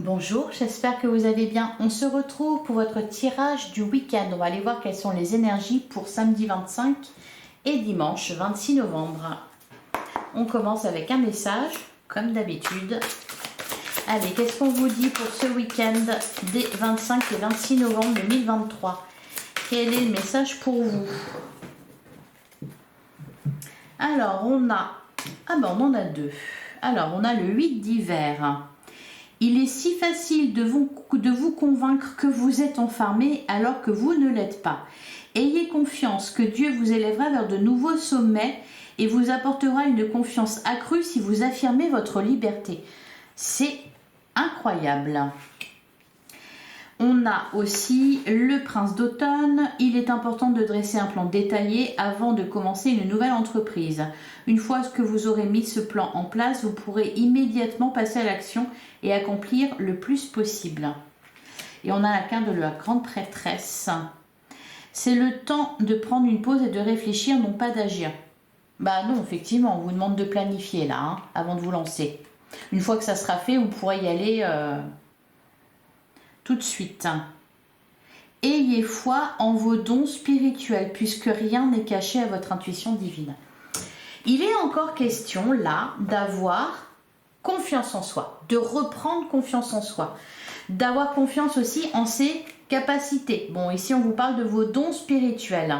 Bonjour, j'espère que vous allez bien. On se retrouve pour votre tirage du week-end. On va aller voir quelles sont les énergies pour samedi 25 et dimanche 26 novembre. On commence avec un message, comme d'habitude. Allez, qu'est-ce qu'on vous dit pour ce week-end des 25 et 26 novembre 2023? Quel est le message pour vous? Alors, on a... Ah ben, on en a deux. Alors, on a le 8 d'hiver. Il est si facile de vous convaincre que vous êtes enfermé alors que vous ne l'êtes pas. Ayez confiance que Dieu vous élèvera vers de nouveaux sommets et vous apportera une confiance accrue si vous affirmez votre liberté. C'est incroyable. On a aussi le prince d'automne. Il est important de dresser un plan détaillé avant de commencer une nouvelle entreprise. Une fois que vous aurez mis ce plan en place, vous pourrez immédiatement passer à l'action et accomplir le plus possible. Et on a la carte de la grande prêtresse. C'est le temps de prendre une pause et de réfléchir, non pas d'agir. Bah non, effectivement, on vous demande de planifier là, avant de vous lancer. Une fois que ça sera fait, vous pourrez y aller... tout de suite. Ayez foi en vos dons spirituels puisque rien n'est caché à votre intuition divine. Il est encore question là d'avoir confiance en soi, de reprendre confiance en soi, d'avoir confiance aussi en ses capacités. Bon, ici on vous parle de vos dons spirituels.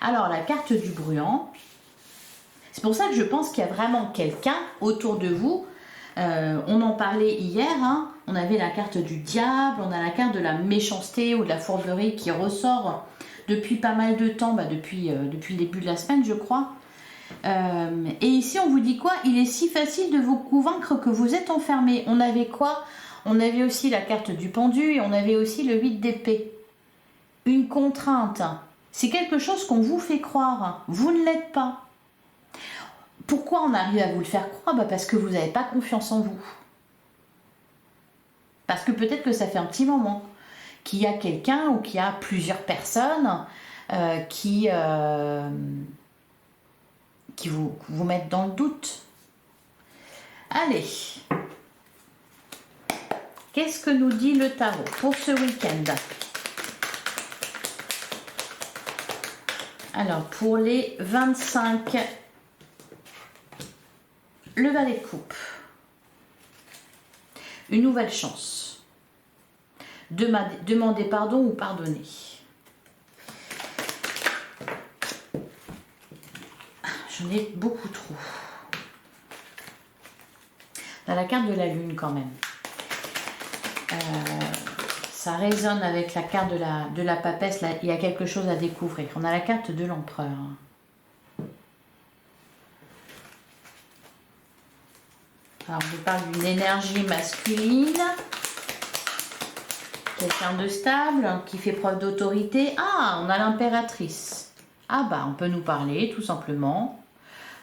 Alors la carte du bruant, c'est pour ça que je pense qu'il y a vraiment quelqu'un autour de vous. On en parlait hier, hein. On avait la carte du diable, on a la carte de la méchanceté ou de la fourberie qui ressort depuis pas mal de temps, depuis le début de la semaine je crois. Et ici on vous dit quoi? Il est si facile de vous convaincre que vous êtes enfermé. On avait quoi? On avait aussi la carte du pendu et on avait aussi le 8 d'épée. Une contrainte, c'est quelque chose qu'on vous fait croire, vous ne l'êtes pas. Pourquoi on arrive à vous le faire croire? Parce que vous n'avez pas confiance en vous. Parce que peut-être que ça fait un petit moment qu'il y a quelqu'un ou qu'il y a plusieurs personnes qui vous mettent dans le doute. Allez. Qu'est-ce que nous dit le tarot pour ce week-end? Alors, pour les 25... Le valet de coupe. Une nouvelle chance. Demander pardon ou pardonner. J'en ai beaucoup trop. On a la carte de la lune quand même. Ça résonne avec la carte de la papesse. Là, il y a quelque chose à découvrir. On a la carte de l'empereur. Alors, je parle d'une énergie masculine, quelqu'un de stable, qui fait preuve d'autorité. Ah, on a l'impératrice. Ah bah, on peut nous parler tout simplement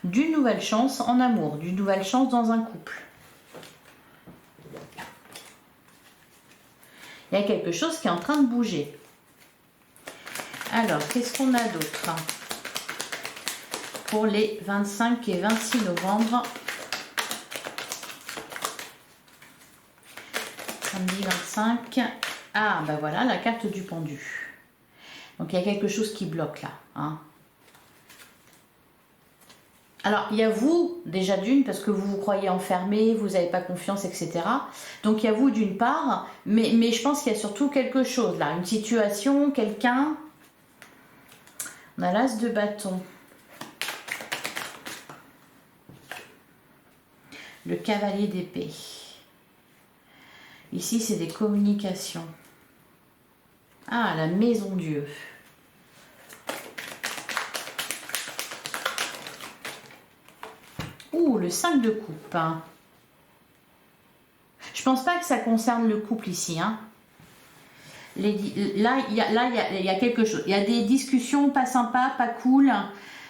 d'une nouvelle chance en amour, d'une nouvelle chance dans un couple. Il y a quelque chose qui est en train de bouger. Alors, qu'est-ce qu'on a d'autre pour les 25 et 26 novembre? Samedi 25. Ah, ben voilà, la carte du pendu. Donc, il y a quelque chose qui bloque là. Hein. Alors, il y a vous, déjà d'une, parce que vous vous croyez enfermé, vous n'avez pas confiance, etc. Donc, il y a vous d'une part, mais je pense qu'il y a surtout quelque chose là. Une situation, quelqu'un. On a l'as de bâton. Le cavalier d'épée. Ici, c'est des communications. Ah, la maison Dieu. Ouh, le 5 de coupe. Hein. Je pense pas que ça concerne le couple ici. Hein. Là, il y a quelque chose. Il y a des discussions pas sympas, pas cool.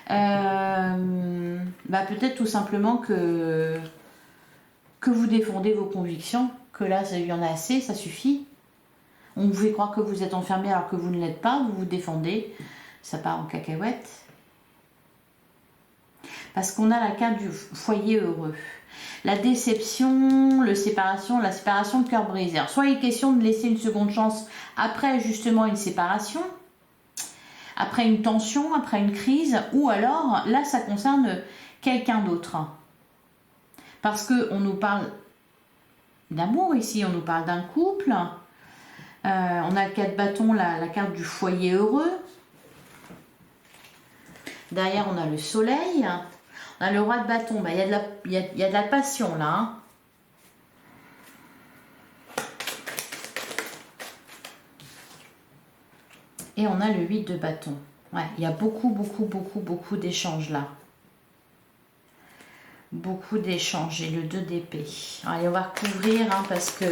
Peut-être tout simplement que vous défendez vos convictions. Que là, il y en a assez, ça suffit. On vous fait croire que vous êtes enfermé alors que vous ne l'êtes pas, vous vous défendez, ça part en cacahuète. Parce qu'on a la carte du foyer heureux. La déception, la séparation de cœur brisé. Alors, soit il est question de laisser une seconde chance après justement une séparation, après une tension, après une crise, ou alors là ça concerne quelqu'un d'autre. Parce qu'on nous parle d'amour ici, on nous parle d'un couple. On a le 4 bâtons, la carte du foyer heureux. Derrière, on a le soleil. On a le roi de bâton. Il y a de la passion là. Hein. Et on a le 8 de bâton. Ouais, il y a beaucoup d'échanges là. Beaucoup d'échanges. Et le 2 d'épée. Allez, on va recouvrir hein, parce que...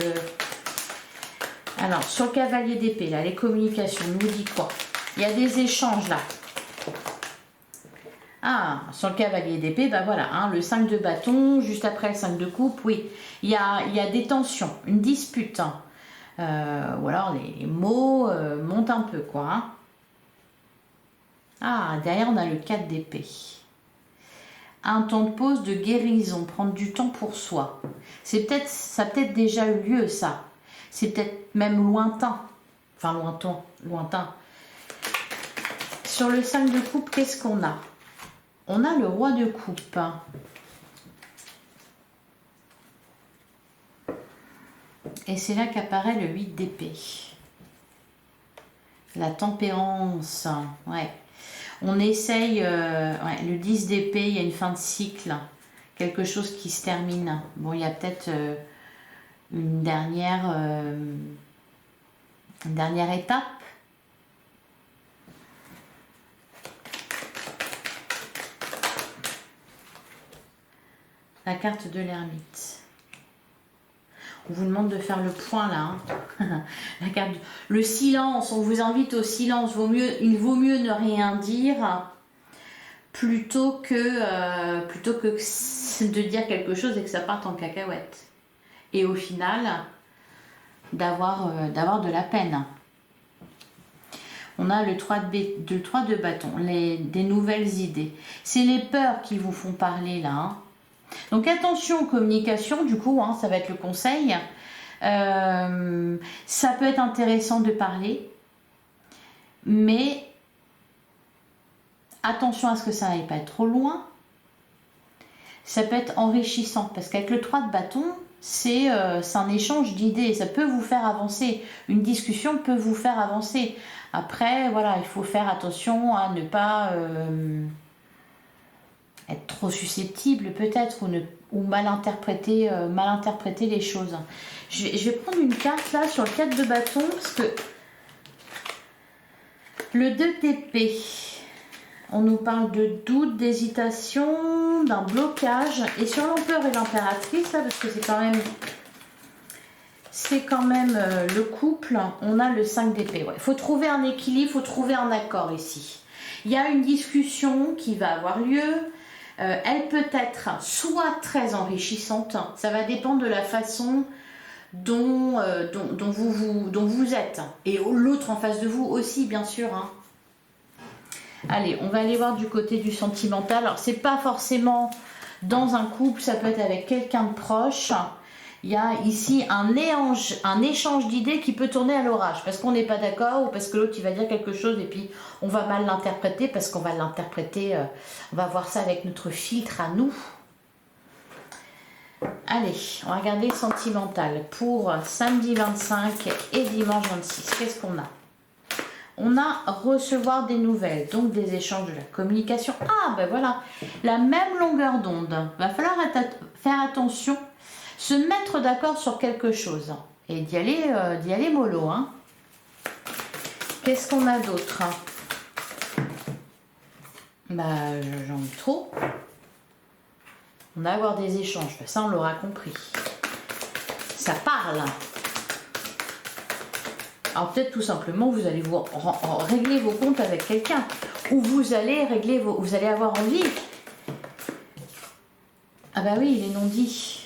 Alors, sur le cavalier d'épée, là, les communications, nous dit quoi? Il y a des échanges là. Ah, sur le cavalier d'épée, ben voilà, hein, le 5 de bâton, juste après le 5 de coupe, oui. Il y a des tensions, une dispute. Hein. Ou alors les mots montent un peu, quoi. Hein. Ah, derrière, on a le 4 d'épée. Un temps de pause, de guérison, prendre du temps pour soi. Ça a peut-être déjà eu lieu, ça. C'est peut-être même lointain. Enfin, lointain. Sur le 5 de coupe, qu'est-ce qu'on a? On a le roi de coupe. Et c'est là qu'apparaît le 8 d'épée. La tempérance. Ouais. On essaye, le 10 d'épée, il y a une fin de cycle. Quelque chose qui se termine. Bon, il y a peut-être une dernière étape. La carte de l'ermite. On vous demande de faire le point là. Hein. La carte le silence, on vous invite au silence. Il vaut mieux ne rien dire plutôt que de dire quelque chose et que ça parte en cacahuète. Et au final, d'avoir de la peine. On a le 3 de bâton, des nouvelles idées. C'est les peurs qui vous font parler là. Hein. Donc attention aux communications, du coup, hein, ça va être le conseil. Ça peut être intéressant de parler, mais attention à ce que ça n'aille pas trop loin. Ça peut être enrichissant, parce qu'avec le 3 de bâton, c'est un échange d'idées, ça peut vous faire avancer. Une discussion peut vous faire avancer. Après, voilà, il faut faire attention à ne pas... être trop susceptible peut-être ou mal interpréter les choses. Je vais prendre une carte là sur le 4 de bâton parce que le 2 d'épée, on nous parle de doute, d'hésitation, d'un blocage et sur l'empereur et l'impératrice là parce que c'est quand même le couple, on a le 5 d'épée. Ouais. Faut trouver un équilibre, faut trouver un accord ici. Il y a une discussion qui va avoir lieu. Elle peut être soit très enrichissante, ça va dépendre de la façon dont vous êtes. Et l'autre en face de vous aussi, bien sûr. Hein. Allez, on va aller voir du côté du sentimental. Alors, c'est pas forcément dans un couple, ça peut être avec quelqu'un de proche. Il y a ici un échange d'idées qui peut tourner à l'orage parce qu'on n'est pas d'accord ou parce que l'autre il va dire quelque chose et puis on va mal l'interpréter parce qu'on va l'interpréter, on va voir ça avec notre filtre à nous. Allez, on va regarder le sentimental pour samedi 25 et dimanche 26. Qu'est-ce qu'on a? On a recevoir des nouvelles, donc des échanges de la communication. Ah ben voilà, la même longueur d'onde. Va falloir faire attention. Se mettre d'accord sur quelque chose et d'y aller mollo. Hein. Qu'est-ce qu'on a d'autre? Bah, j'en ai trop. On va avoir des échanges, ça on l'aura compris. Ça parle. Alors peut-être tout simplement vous allez vous régler vos comptes avec quelqu'un ou vous allez avoir envie. Ah bah oui, les non-dits.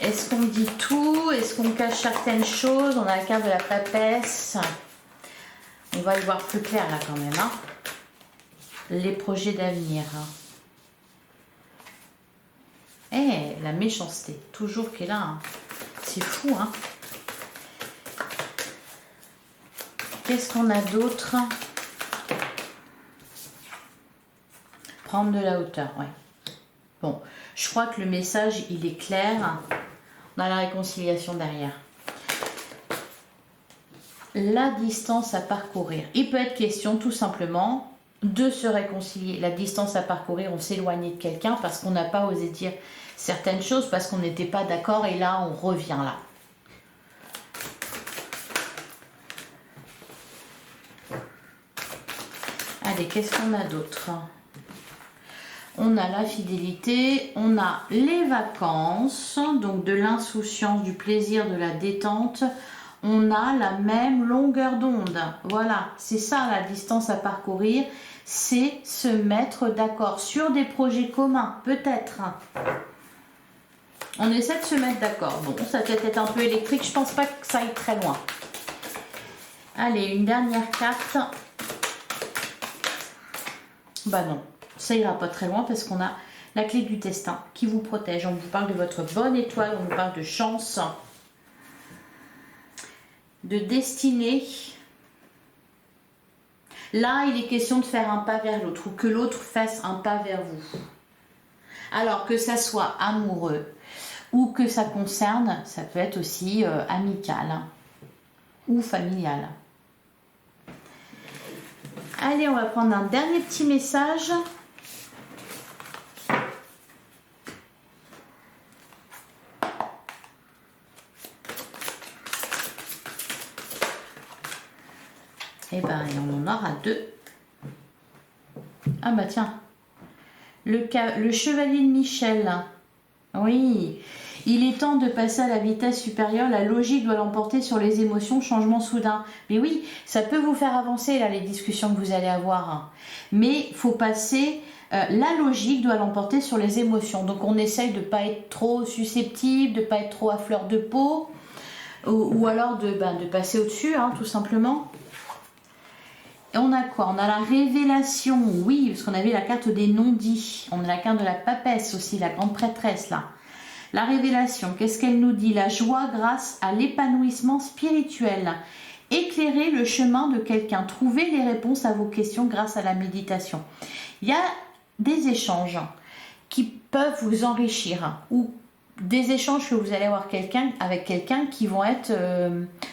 Est-ce qu'on dit tout? Est-ce qu'on cache certaines choses? On a la carte de la papesse. va y voir plus clair là quand même. Hein. Les projets d'avenir. Hein. Eh, la méchanceté, toujours qu'elle est là. Hein. C'est fou, hein. Qu'est-ce qu'on a d'autre? Prendre de la hauteur, ouais. Bon, je crois que le message, il est clair. On a la réconciliation derrière. La distance à parcourir. Il peut être question, tout simplement, de se réconcilier. La distance à parcourir, on s'éloignait de quelqu'un parce qu'on n'a pas osé dire certaines choses, parce qu'on n'était pas d'accord, et là, on revient là. Allez, qu'est-ce qu'on a d'autre? On a la fidélité, on a les vacances, donc de l'insouciance, du plaisir, de la détente. On a la même longueur d'onde. Voilà, c'est ça la distance à parcourir. C'est se mettre d'accord sur des projets communs, peut-être. On essaie de se mettre d'accord. Bon, ça peut être un peu électrique, je pense pas que ça aille très loin. Allez, une dernière carte. Bah non, ça ira pas très loin parce qu'on a la clé du destin qui vous protège. On vous parle de votre bonne étoile, on vous parle de chance, de destinée. Là, il est question de faire un pas vers l'autre ou que l'autre fasse un pas vers vous. Alors que ça soit amoureux ou que ça concerne, ça peut être aussi amical ou familial. Allez, on va prendre un dernier petit message. Eh ben, on en aura deux. Ah bah tiens, le chevalier de Michel. Oui, il est temps de passer à la vitesse supérieure. La logique doit l'emporter sur les émotions, changement soudain. Mais oui, ça peut vous faire avancer là les discussions que vous allez avoir. Mais il faut passer. La logique doit l'emporter sur les émotions. Donc on essaye de ne pas être trop susceptible, de ne pas être trop à fleur de peau, ou alors de passer au-dessus, hein, tout simplement. Et on a quoi? On a la révélation, oui, parce qu'on avait la carte des non-dits. On a la carte de la papesse aussi, la grande prêtresse là. La révélation, qu'est-ce qu'elle nous dit? La joie grâce à l'épanouissement spirituel. Éclairer le chemin de quelqu'un. Trouver les réponses à vos questions grâce à la méditation. Il y a des échanges qui peuvent vous enrichir ou des échanges que vous allez avoir avec quelqu'un qui vont être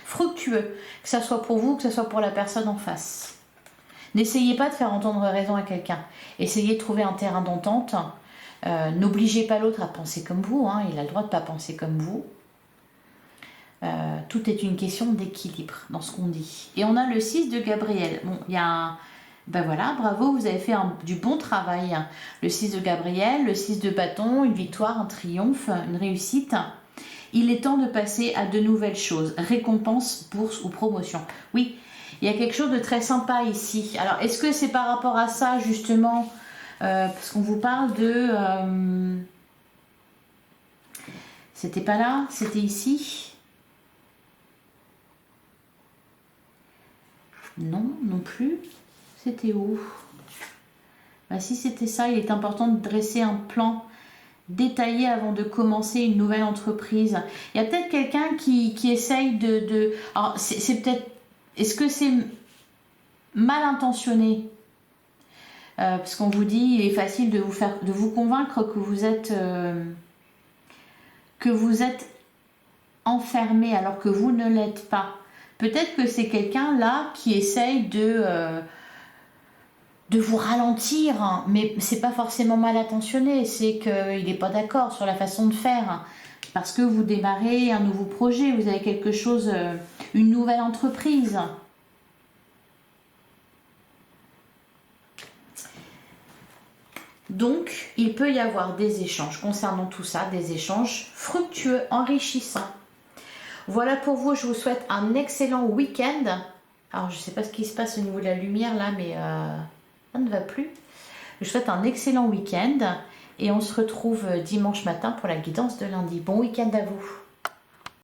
fructueux. Que ce soit pour vous, que ce soit pour la personne en face. N'essayez pas de faire entendre raison à quelqu'un. Essayez de trouver un terrain d'entente. N'obligez pas l'autre à penser comme vous. Hein. Il a le droit de ne pas penser comme vous. Tout est une question d'équilibre dans ce qu'on dit. Et on a le 6 de Gabriel. Bon, il y a un... Ben voilà, bravo, vous avez fait du bon travail. Le 6 de Gabriel, le 6 de bâton, une victoire, un triomphe, une réussite. Il est temps de passer à de nouvelles choses. Récompense, bourse ou promotion. Oui, il y a quelque chose de très sympa ici. Alors, est-ce que c'est par rapport à ça, justement, parce qu'on vous parle de... C'était pas là, c'était ici. Non, non plus. C'était où? Bah, si c'était ça, il est important de dresser un plan détaillé avant de commencer une nouvelle entreprise. Il y a peut-être quelqu'un qui essaye de... Alors, c'est peut-être... Est-ce que c'est mal intentionné? Parce qu'on vous dit, il est facile de vous convaincre que vous êtes enfermé alors que vous ne l'êtes pas. Peut-être que c'est quelqu'un là qui essaye de vous ralentir, hein, mais c'est pas forcément mal intentionné, c'est qu'il n'est pas d'accord sur la façon de faire, hein, parce que vous démarrez un nouveau projet, vous avez quelque chose, une nouvelle entreprise. Donc, il peut y avoir des échanges concernant tout ça, des échanges fructueux, enrichissants. Voilà pour vous, je vous souhaite un excellent week-end. Alors, je ne sais pas ce qui se passe au niveau de la lumière là, mais ça ne va plus. Je vous souhaite un excellent week-end et on se retrouve dimanche matin pour la guidance de lundi. Bon week-end à vous.